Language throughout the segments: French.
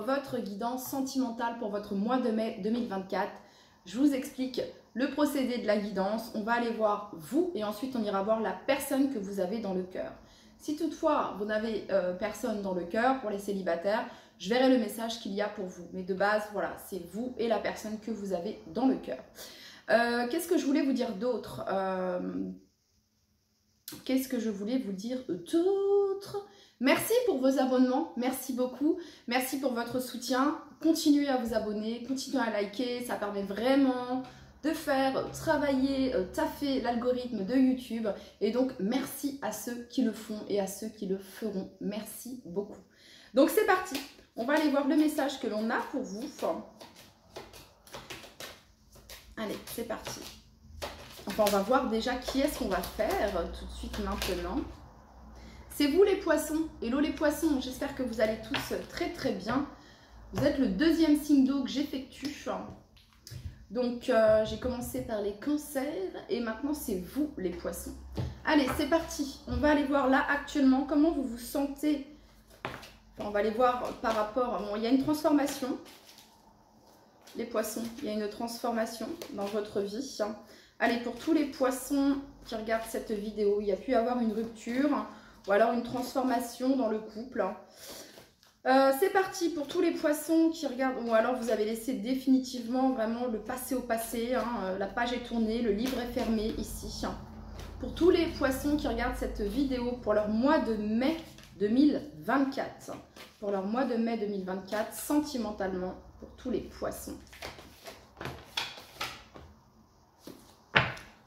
votre guidance sentimentale pour votre mois de mai 2024. Je vous explique le procédé de la guidance. On va aller voir vous et ensuite on ira voir la personne que vous avez dans le cœur. Si toutefois vous n'avez personne dans le cœur pour les célibataires, je verrai le message qu'il y a pour vous. Mais de base, voilà, c'est vous et la personne que vous avez dans le cœur. Qu'est-ce que je voulais vous dire d'autre? Merci pour vos abonnements, merci beaucoup. Merci pour votre soutien. Continuez à vous abonner, continuez à liker. Ça permet vraiment de faire travailler, taffer l'algorithme de YouTube. Et donc, merci à ceux qui le font et à ceux qui le feront. Merci beaucoup. Donc, c'est parti. On va aller voir le message que l'on a pour vous. Allez, c'est parti. Enfin, on va voir déjà qui est-ce qu'on va faire tout de suite maintenant. C'est vous les poissons. Hello les poissons, j'espère que vous allez tous très très bien. Vous êtes le deuxième signe d'eau que j'effectue. Donc, j'ai commencé par les cancers et maintenant c'est vous les poissons. Allez, c'est parti. On va aller voir là actuellement comment vous vous sentez. Enfin, on va aller voir par rapport... Bon, il y a une transformation. Les poissons, il y a une transformation dans votre vie. Allez, pour tous les poissons qui regardent cette vidéo, il y a pu y avoir une rupture ou alors une transformation dans le couple. C'est parti pour tous les poissons qui regardent, ou alors vous avez laissé définitivement vraiment le passé au passé. La page est tournée, le livre est fermé ici. Pour tous les poissons qui regardent cette vidéo pour leur mois de mai 2024. Pour leur mois de mai 2024, sentimentalement, pour tous les poissons.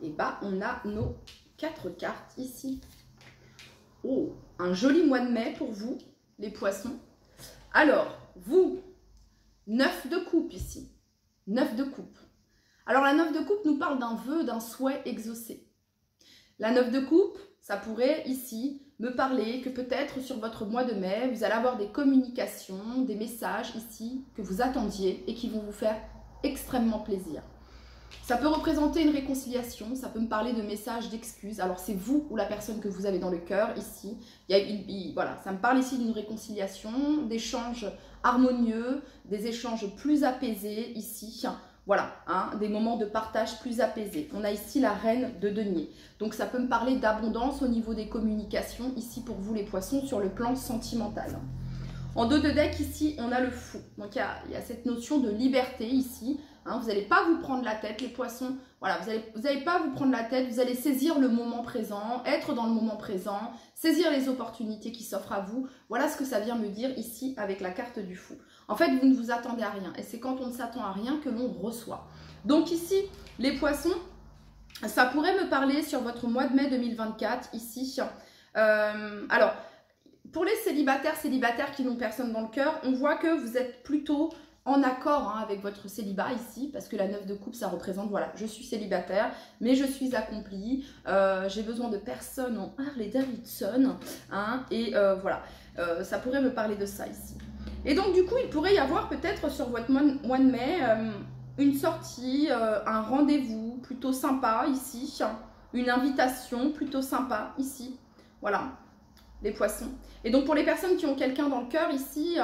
Et bah, on a nos 4 cartes ici. Oh, un joli mois de mai pour vous, les poissons. Alors, vous, 9 de coupe ici. 9 de coupe. Alors, la 9 de coupe nous parle d'un vœu, d'un souhait exaucé. La 9 de coupe, ça pourrait ici me parler que peut-être sur votre mois de mai, vous allez avoir des communications, des messages ici que vous attendiez et qui vont vous faire extrêmement plaisir. Ça peut représenter une réconciliation, ça peut me parler de messages d'excuses. Alors c'est vous ou la personne que vous avez dans le cœur ici. Voilà, ça me parle ici d'une réconciliation, d'échanges harmonieux, des échanges plus apaisés ici. Voilà, des moments de partage plus apaisés. On a ici la reine de denier. Donc ça peut me parler d'abondance au niveau des communications ici pour vous les poissons sur le plan sentimental. En dos de deck ici, on a le fou. Donc il y a cette notion de liberté ici. Vous n'allez pas vous prendre la tête, les poissons. Voilà, vous n'allez pas vous prendre la tête. Vous allez saisir le moment présent, être dans le moment présent, saisir les opportunités qui s'offrent à vous. Voilà ce que ça vient me dire ici avec la carte du fou. En fait, vous ne vous attendez à rien. Et c'est quand on ne s'attend à rien que l'on reçoit. Donc ici, les poissons, ça pourrait me parler sur votre mois de mai 2024 ici. Alors, pour les célibataires qui n'ont personne dans le cœur, on voit que vous êtes plutôt en accord avec votre célibat ici, parce que la 9 de coupe, ça représente, voilà, je suis célibataire, mais je suis accomplie, j'ai besoin de personne en Harley Davidson, et voilà, ça pourrait me parler de ça ici. Et donc, du coup, il pourrait y avoir peut-être sur votre mois de mai une sortie, un rendez-vous plutôt sympa ici, une invitation plutôt sympa ici, voilà. Les poissons. Et donc pour les personnes qui ont quelqu'un dans le cœur ici,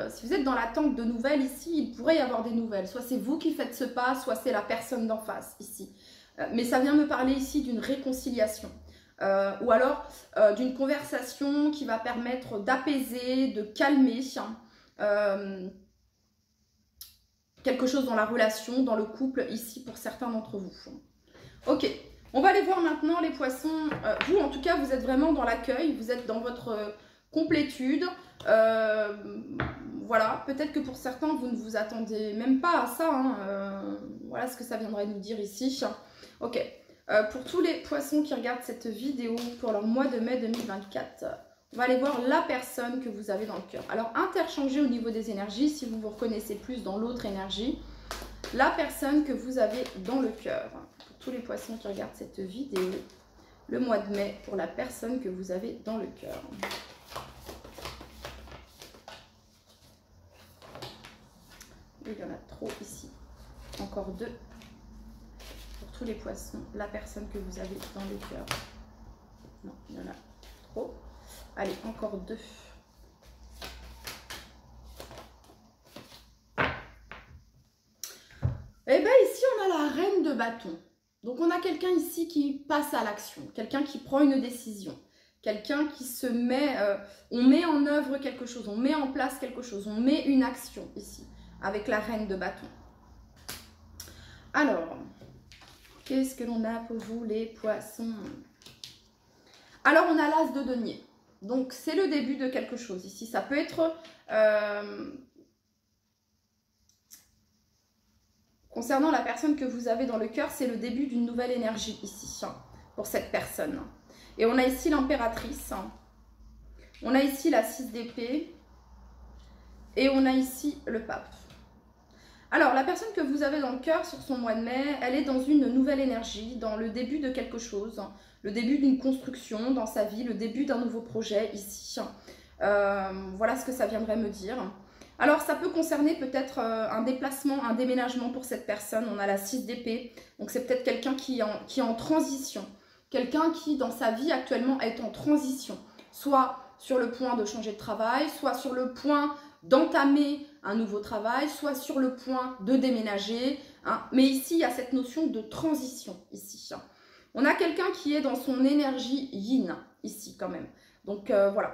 si vous êtes dans l'attente de nouvelles ici, il pourrait y avoir des nouvelles. Soit c'est vous qui faites ce pas, soit c'est la personne d'en face ici. Mais ça vient me parler ici d'une réconciliation. Ou alors d'une conversation qui va permettre d'apaiser, de calmer quelque chose dans la relation, dans le couple ici pour certains d'entre vous. Ok. On va aller voir maintenant les poissons. Vous, en tout cas, vous êtes vraiment dans l'accueil. Vous êtes dans votre complétude. Voilà, peut-être que pour certains, vous ne vous attendez même pas à ça. Voilà ce que ça viendrait nous dire ici. Ok. Pour tous les poissons qui regardent cette vidéo pour leur mois de mai 2024, on va aller voir la personne que vous avez dans le cœur. Alors, interchangez au niveau des énergies si vous vous reconnaissez plus dans l'autre énergie. La personne que vous avez dans le cœur. Tous les poissons qui regardent cette vidéo, le mois de mai pour la personne que vous avez dans le cœur. Il y en a trop ici. Encore 2. Pour tous les poissons, la personne que vous avez dans le cœur. Non, il y en a trop. Allez, encore 2. bâton. Donc on a quelqu'un ici qui passe à l'action, quelqu'un qui prend une décision, quelqu'un qui se met, on met en œuvre quelque chose, on met en place quelque chose, on met une action ici, avec la reine de bâton. Alors, qu'est-ce que l'on a pour vous les poissons? Alors on a l'as de denier, donc c'est le début de quelque chose ici, ça peut être... concernant la personne que vous avez dans le cœur, c'est le début d'une nouvelle énergie ici, pour cette personne. Et on a ici l'impératrice, on a ici la 6 d'épée, et on a ici le pape. Alors, la personne que vous avez dans le cœur sur son mois de mai, elle est dans une nouvelle énergie, dans le début de quelque chose, le début d'une construction dans sa vie, le début d'un nouveau projet ici. Voilà ce que ça viendrait me dire. Alors, ça peut concerner peut-être un déplacement, un déménagement pour cette personne. On a la 6 d'épée, donc c'est peut-être quelqu'un qui est en transition. Quelqu'un qui, dans sa vie actuellement, est en transition. Soit sur le point de changer de travail, soit sur le point d'entamer un nouveau travail, soit sur le point de déménager. Hein. Mais ici, il y a cette notion de transition, ici. On a quelqu'un qui est dans son énergie yin, ici, quand même. Donc voilà,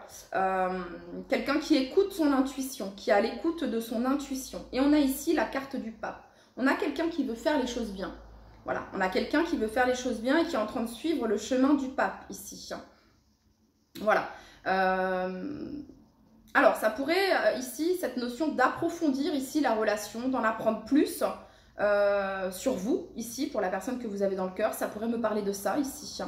quelqu'un qui écoute son intuition, qui est à l'écoute de son intuition. Et on a ici la carte du pape. On a quelqu'un qui veut faire les choses bien. Voilà, on a quelqu'un qui veut faire les choses bien et qui est en train de suivre le chemin du pape ici. Voilà. Alors, ça pourrait ici, cette notion d'approfondir ici la relation, d'en apprendre plus sur vous, ici, pour la personne que vous avez dans le cœur. Ça pourrait me parler de ça ici.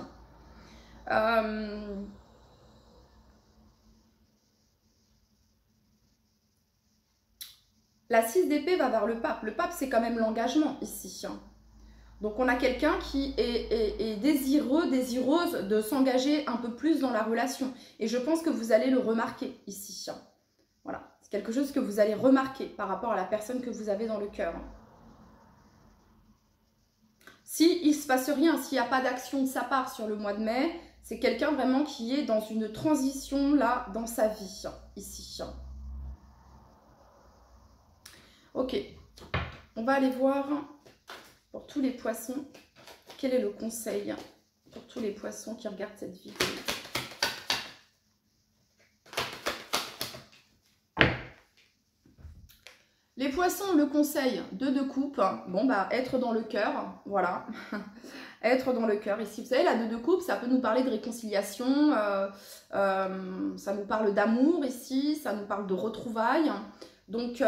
La 6 d'épée va vers le pape. Le pape, c'est quand même l'engagement ici. Donc, on a quelqu'un qui est désireux, désireuse de s'engager un peu plus dans la relation. Et je pense que vous allez le remarquer ici. Voilà, c'est quelque chose que vous allez remarquer par rapport à la personne que vous avez dans le cœur. S'il ne se passe rien, s'il n'y a pas d'action de sa part sur le mois de mai, c'est quelqu'un vraiment qui est dans une transition là dans sa vie, ici. Ok, on va aller voir pour tous les poissons, quel est le conseil pour tous les poissons qui regardent cette vidéo. Les poissons, le conseil de coupe, bon bah être dans le cœur, voilà, être dans le cœur. Ici, vous savez, la de coupe, ça peut nous parler de réconciliation, ça nous parle d'amour ici, ça nous parle de retrouvailles. Donc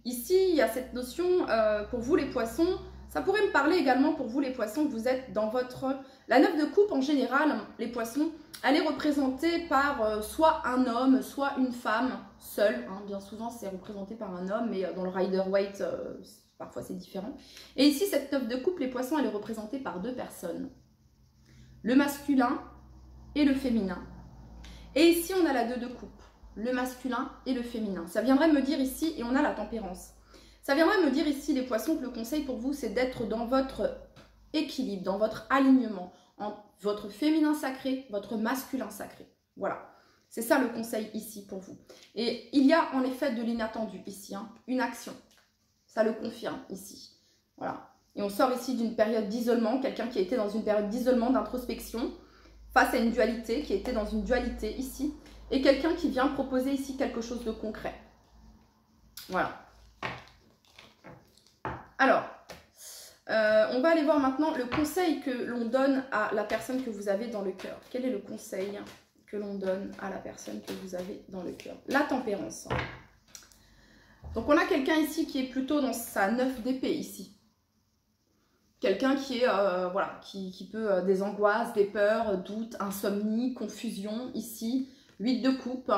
ici, il y a cette notion, pour vous les poissons, ça pourrait me parler également pour vous les poissons que vous êtes dans votre... La 9 de coupe en général, les poissons, elle est représentée par soit un homme, soit une femme seule. Hein. Bien souvent, c'est représenté par un homme, mais dans le Rider-Waite, parfois c'est différent. Et ici, cette 9 de coupe, les poissons, elle est représentée par deux personnes. Le masculin et le féminin. Et ici, on a la 2 de coupe, le masculin et le féminin. Ça viendrait me dire ici, et on a la tempérance. Ça viendrait me dire ici, les poissons, que le conseil pour vous, c'est d'être dans votre équilibre, dans votre alignement, entre votre féminin sacré, votre masculin sacré. Voilà, c'est ça le conseil ici pour vous. Et il y a en effet de l'inattendu ici, hein, une action. Ça le confirme ici. Voilà. Et on sort ici d'une période d'isolement, quelqu'un qui a été dans une période d'isolement, d'introspection, face à une dualité, qui était dans une dualité ici, et quelqu'un qui vient proposer ici quelque chose de concret. Voilà. Alors, on va aller voir maintenant le conseil que l'on donne à la personne que vous avez dans le cœur. Quel est le conseil que l'on donne à la personne que vous avez dans le cœur? La tempérance. Donc, on a quelqu'un ici qui est plutôt dans sa 9 d'épée ici. Quelqu'un qui est, voilà, qui peut des angoisses, des peurs, doutes, insomnie, confusion ici. 8 de coupe.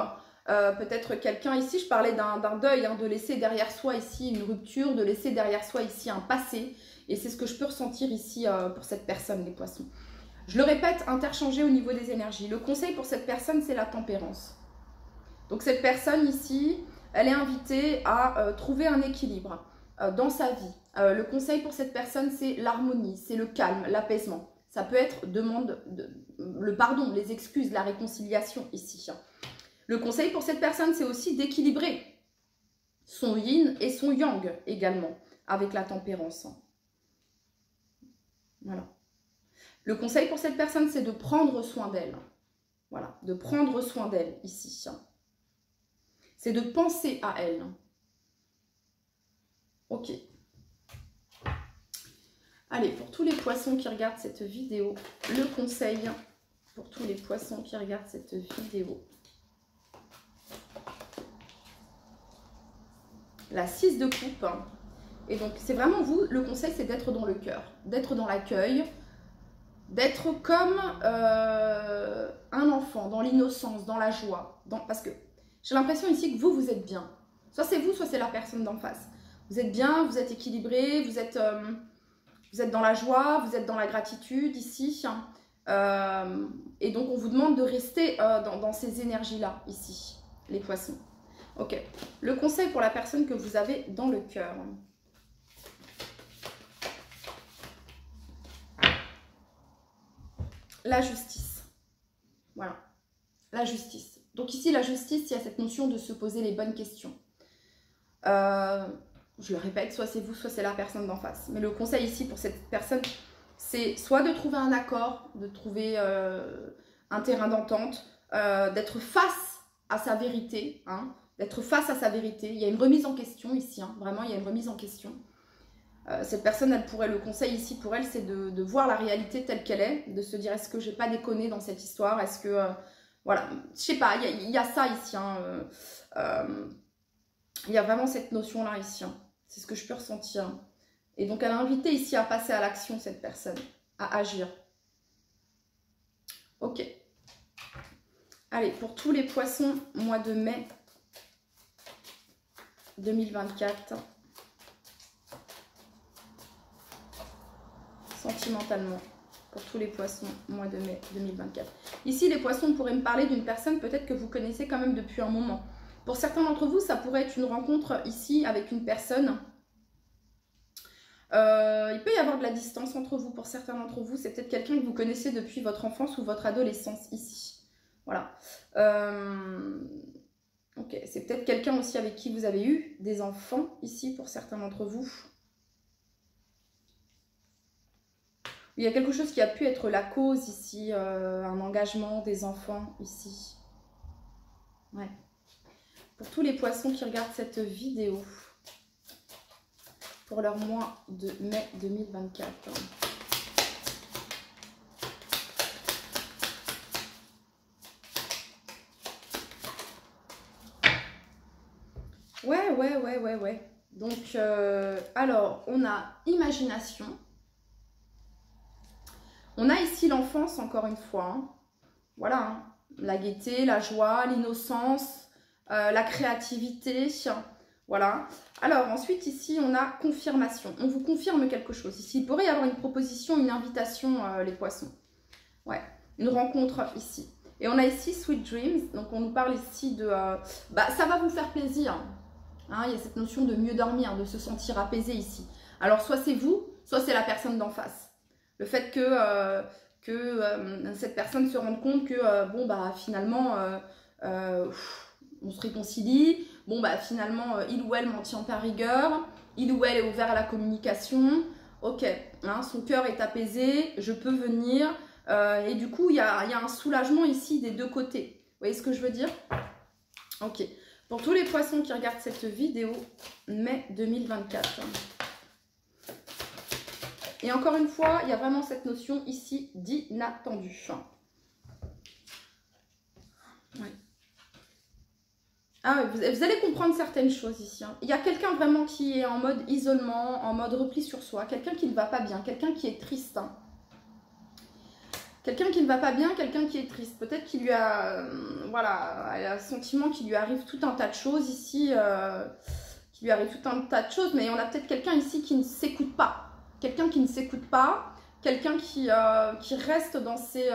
Peut-être quelqu'un ici, je parlais d'un deuil, hein, de laisser derrière soi ici une rupture, de laisser derrière soi ici un passé. Et c'est ce que je peux ressentir ici pour cette personne, les poissons. Je le répète, interchanger au niveau des énergies. Le conseil pour cette personne, c'est la tempérance. Donc cette personne ici, elle est invitée à trouver un équilibre dans sa vie. Le conseil pour cette personne, c'est l'harmonie, c'est le calme, l'apaisement. Ça peut être le pardon, les excuses, la réconciliation ici. Le conseil pour cette personne, c'est aussi d'équilibrer son yin et son yang également, avec la tempérance. Voilà. Le conseil pour cette personne, c'est de prendre soin d'elle. Voilà, de prendre soin d'elle ici. C'est de penser à elle. Ok. Allez, pour tous les poissons qui regardent cette vidéo, le conseil pour tous les poissons qui regardent cette vidéo. La 6 de coupe. Et donc, c'est vraiment vous, le conseil, c'est d'être dans le cœur, d'être dans l'accueil, d'être comme un enfant, dans l'innocence, dans la joie. Parce que j'ai l'impression ici que vous êtes bien. Soit c'est vous, soit c'est la personne d'en face. Vous êtes bien, vous êtes équilibré, vous êtes dans la joie, vous êtes dans la gratitude ici. Et donc, on vous demande de rester dans ces énergies-là, ici, les poissons. Ok. Le conseil pour la personne que vous avez dans le cœur. La justice. Voilà. La justice. Donc ici, la justice, il y a cette notion de se poser les bonnes questions. Je le répète, soit c'est vous, soit c'est la personne d'en face. Mais le conseil ici pour cette personne, c'est soit de trouver un accord, de trouver un terrain d'entente, d'être face à sa vérité, hein, d'être face à sa vérité. Il y a une remise en question ici, hein, vraiment, il y a une remise en question. Cette personne, elle pourrait, le conseil ici pour elle, c'est de voir la réalité telle qu'elle est, de se dire, est-ce que j'ai pas déconné dans cette histoire, est-ce que, voilà, je sais pas, il y a ça ici, hein, il y a vraiment cette notion-là ici, hein, c'est ce que je peux ressentir. Et donc, elle a invité ici à passer à l'action, cette personne, à agir. Ok. Allez, pour tous les poissons, mois de mai 2024. Sentimentalement, pour tous les poissons, mois de mai 2024. Ici, les poissons pourraient me parler d'une personne peut-être que vous connaissez quand même depuis un moment. Pour certains d'entre vous, ça pourrait être une rencontre ici avec une personne. Il peut y avoir de la distance entre vous. Pour certains d'entre vous, c'est peut-être quelqu'un que vous connaissez depuis votre enfance ou votre adolescence ici. Voilà. Ok, c'est peut-être quelqu'un aussi avec qui vous avez eu des enfants ici pour certains d'entre vous. Il y a quelque chose qui a pu être la cause ici, un engagement des enfants ici. Ouais. Pour tous les poissons qui regardent cette vidéo, pour leur mois de mai 2024. Ouais. Donc, alors, on a imagination. On a ici l'enfance, encore une fois. Hein. Voilà, hein. La gaieté, la joie, l'innocence, la créativité. Voilà. Alors, ensuite, ici, on a confirmation. On vous confirme quelque chose. Ici, il pourrait y avoir une proposition, une invitation, les poissons. Ouais, une rencontre ici. Et on a ici Sweet Dreams. Donc, on nous parle ici de... ça va vous faire plaisir. Hein, il y a cette notion de mieux dormir, de se sentir apaisé ici. Alors, soit c'est vous, soit c'est la personne d'en face. Le fait que cette personne se rende compte que, finalement, on se réconcilie. Bon, finalement, il ou elle m'en tient pas rigueur. Il ou elle est ouvert à la communication. Ok, hein, son cœur est apaisé, je peux venir. Et du coup, il y a un soulagement ici des deux côtés. Vous voyez ce que je veux dire? Ok. Pour tous les poissons qui regardent cette vidéo, mai 2024. Et encore une fois, il y a vraiment cette notion ici d'inattendu. Ouais. Ah, vous allez comprendre certaines choses ici. Hein. Il y a quelqu'un vraiment qui est en mode isolement, en mode repli sur soi. Quelqu'un qui ne va pas bien, quelqu'un qui est triste. Hein. Quelqu'un qui ne va pas bien, quelqu'un qui est triste. Peut-être qu'il lui a... elle a le sentiment qu'il lui arrive tout un tas de choses ici. Qu'il lui arrive tout un tas de choses. Mais on a peut-être quelqu'un ici qui ne s'écoute pas. Quelqu'un qui ne s'écoute pas. Quelqu'un qui reste dans ses...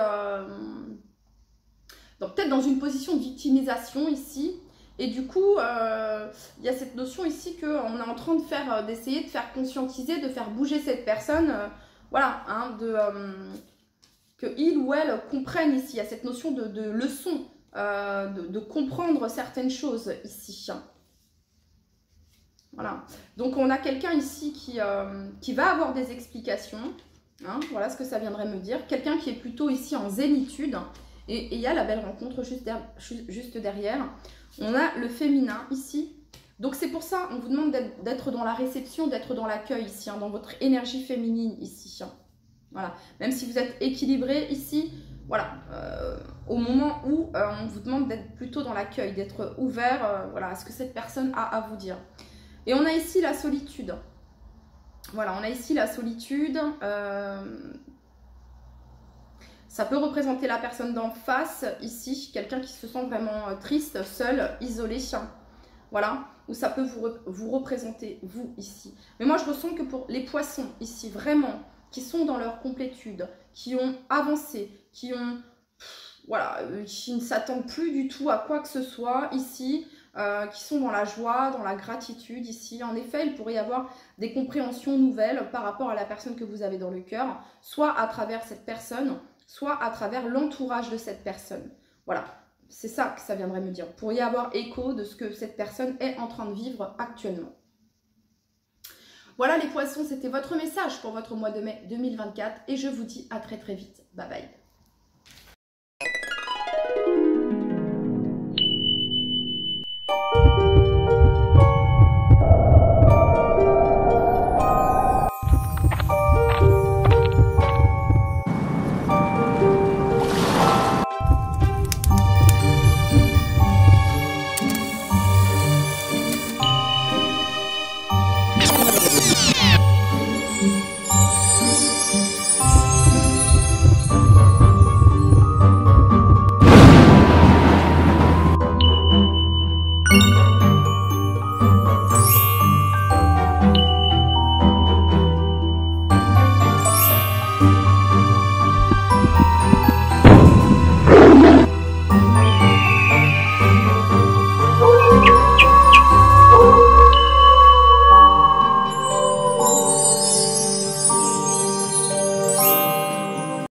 peut-être dans une position de victimisation ici. Et du coup, il y a cette notion ici qu'on est en train de d'essayer de faire conscientiser, de faire bouger cette personne. Que il ou elle comprenne ici. Il y a cette notion de leçon, de comprendre certaines choses ici. Voilà. Donc, on a quelqu'un ici qui va avoir des explications. Hein, voilà ce que ça viendrait me dire. Quelqu'un qui est plutôt ici en zénitude. Et il y a la belle rencontre juste derrière. On a le féminin ici. Donc c'est pour ça, on vous demande d'être dans la réception, d'être dans l'accueil ici, hein, dans votre énergie féminine ici. Hein. Voilà. Même si vous êtes équilibré ici, voilà. Au moment où on vous demande d'être plutôt dans l'accueil, d'être ouvert voilà, à ce que cette personne a à vous dire. Et on a ici la solitude. Voilà, on a ici la solitude. Ça peut représenter la personne d'en face, ici, quelqu'un qui se sent vraiment triste, seul, isolé. Voilà, ou ça peut vous représenter, vous, ici. Mais moi, je ressens que pour les poissons, ici, vraiment, qui sont dans leur complétude, qui ont avancé, qui ont... Voilà, qui ne s'attendent plus du tout à quoi que ce soit, ici, qui sont dans la joie, dans la gratitude, ici. En effet, il pourrait y avoir des compréhensions nouvelles par rapport à la personne que vous avez dans le cœur, soit à travers cette personne, soit à travers l'entourage de cette personne. Voilà, c'est ça que ça viendrait me dire. Vous pourriez avoir écho de ce que cette personne est en train de vivre actuellement. Voilà les poissons, c'était votre message pour votre mois de mai 2024 et je vous dis à très très vite. Bye bye.